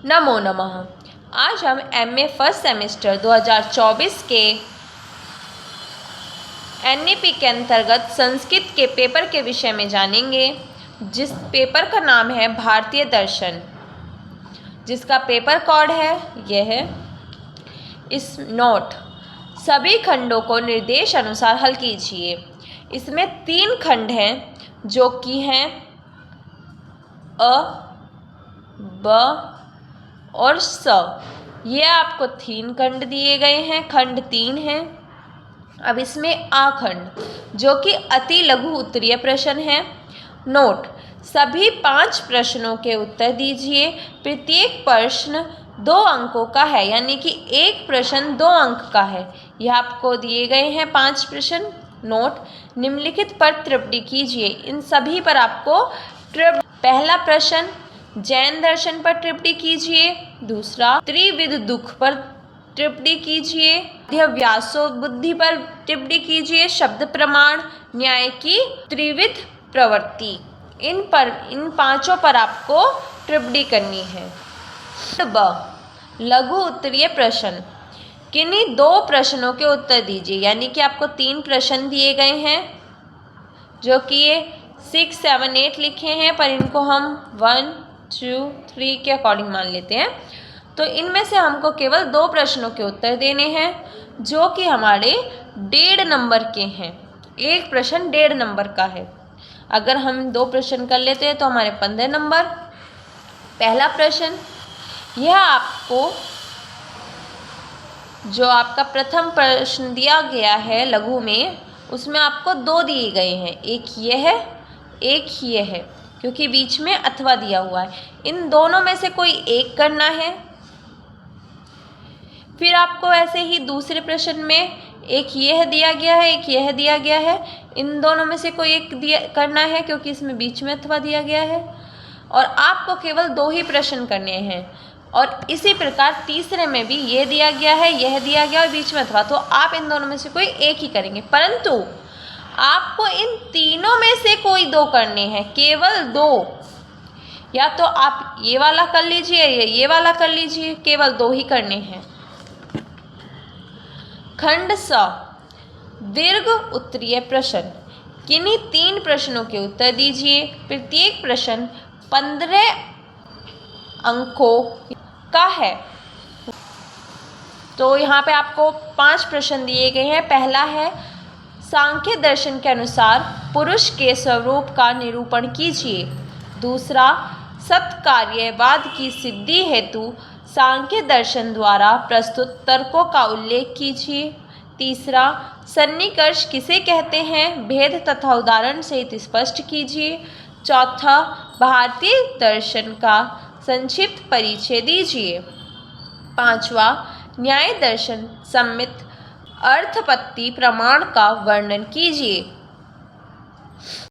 नमो नमः। आज हम MA फर्स्ट सेमेस्टर 2024 के NEP के अंतर्गत संस्कृत के पेपर के विषय में जानेंगे, जिस पेपर का नाम है भारतीय दर्शन, जिसका पेपर कोड है यह है। इस नोट सभी खंडों को निर्देश अनुसार हल कीजिए। इसमें 3 खंड हैं जो कि हैं अ, ब और स। ये आपको 3 खंड दिए गए हैं, खंड 3 हैं। अब इसमें आ खंड जो कि अति लघु उत्तरीय प्रश्न है। नोट सभी 5 प्रश्नों के उत्तर दीजिए। प्रत्येक प्रश्न 2 अंकों का है, यानी कि एक प्रश्न 2 अंक का है। यह आपको दिए गए हैं 5 प्रश्न। नोट निम्नलिखित पर टिप्पणी कीजिए। इन सभी पर आपको पहला प्रश्न जैन दर्शन पर टिप्पणी कीजिए। दूसरा त्रिविध दुख पर टिप्पणी कीजिए। व्यासो बुद्धि पर टिप्पणी कीजिए। शब्द प्रमाण, न्याय की त्रिविध प्रवृत्ति, इन 5 पर आपको टिप्पणी करनी है। ब लघु उत्तरीय प्रश्न, किन्हीं 2 प्रश्नों के उत्तर दीजिए। यानी कि आपको 3 प्रश्न दिए गए हैं जो कि ये 6, 7, 8 लिखे हैं, पर इनको हम 1, 2, 3 के अकॉर्डिंग मान लेते हैं। तो इनमें से हमको केवल 2 प्रश्नों के उत्तर देने हैं जो कि हमारे 1.5 नंबर के हैं। एक प्रश्न 1.5 नंबर का है। अगर हम 2 प्रश्न कर लेते हैं तो हमारे 15 नंबर। पहला प्रश्न, यह आपको जो आपका प्रथम प्रश्न दिया गया है लघु में, उसमें आपको 2 दिए गए हैं, एक ये है, एक ये है, क्योंकि बीच में अथवा दिया हुआ है। इन दोनों में से कोई एक करना है। फिर आपको ऐसे ही दूसरे प्रश्न में एक यह दिया गया है, एक यह दिया गया है। इन दोनों में से कोई एक करना है, क्योंकि इसमें बीच में अथवा दिया गया है। और आपको केवल 2 ही प्रश्न करने हैं। और इसी प्रकार तीसरे में भी ये दिया गया है, यह दिया गया और बीच में अथवा, तो आप इन दोनों में से कोई एक ही करेंगे। परंतु आपको इन तीनों में से कोई 2 करने हैं, केवल 2। या तो आप ये वाला कर लीजिए या ये वाला कर लीजिए, केवल 2 ही करने हैं। खंड स दीर्घ उत्तरीय प्रश्न, किन्हीं 3 प्रश्नों के उत्तर दीजिए। प्रत्येक प्रश्न 15 अंकों का है। तो यहाँ पे आपको 5 प्रश्न दिए गए हैं। पहला है सांख्य दर्शन के अनुसार पुरुष के स्वरूप का निरूपण कीजिए। दूसरा सत्कार्यवाद की सिद्धि हेतु सांख्य दर्शन द्वारा प्रस्तुत तर्कों का उल्लेख कीजिए। तीसरा सन्निकर्ष किसे कहते हैं, भेद तथा उदाहरण सहित स्पष्ट कीजिए। चौथा भारतीय दर्शन का संक्षिप्त परिचय दीजिए। 5वां न्याय दर्शन सम्मित अर्थपत्ति प्रमाण का वर्णन कीजिए।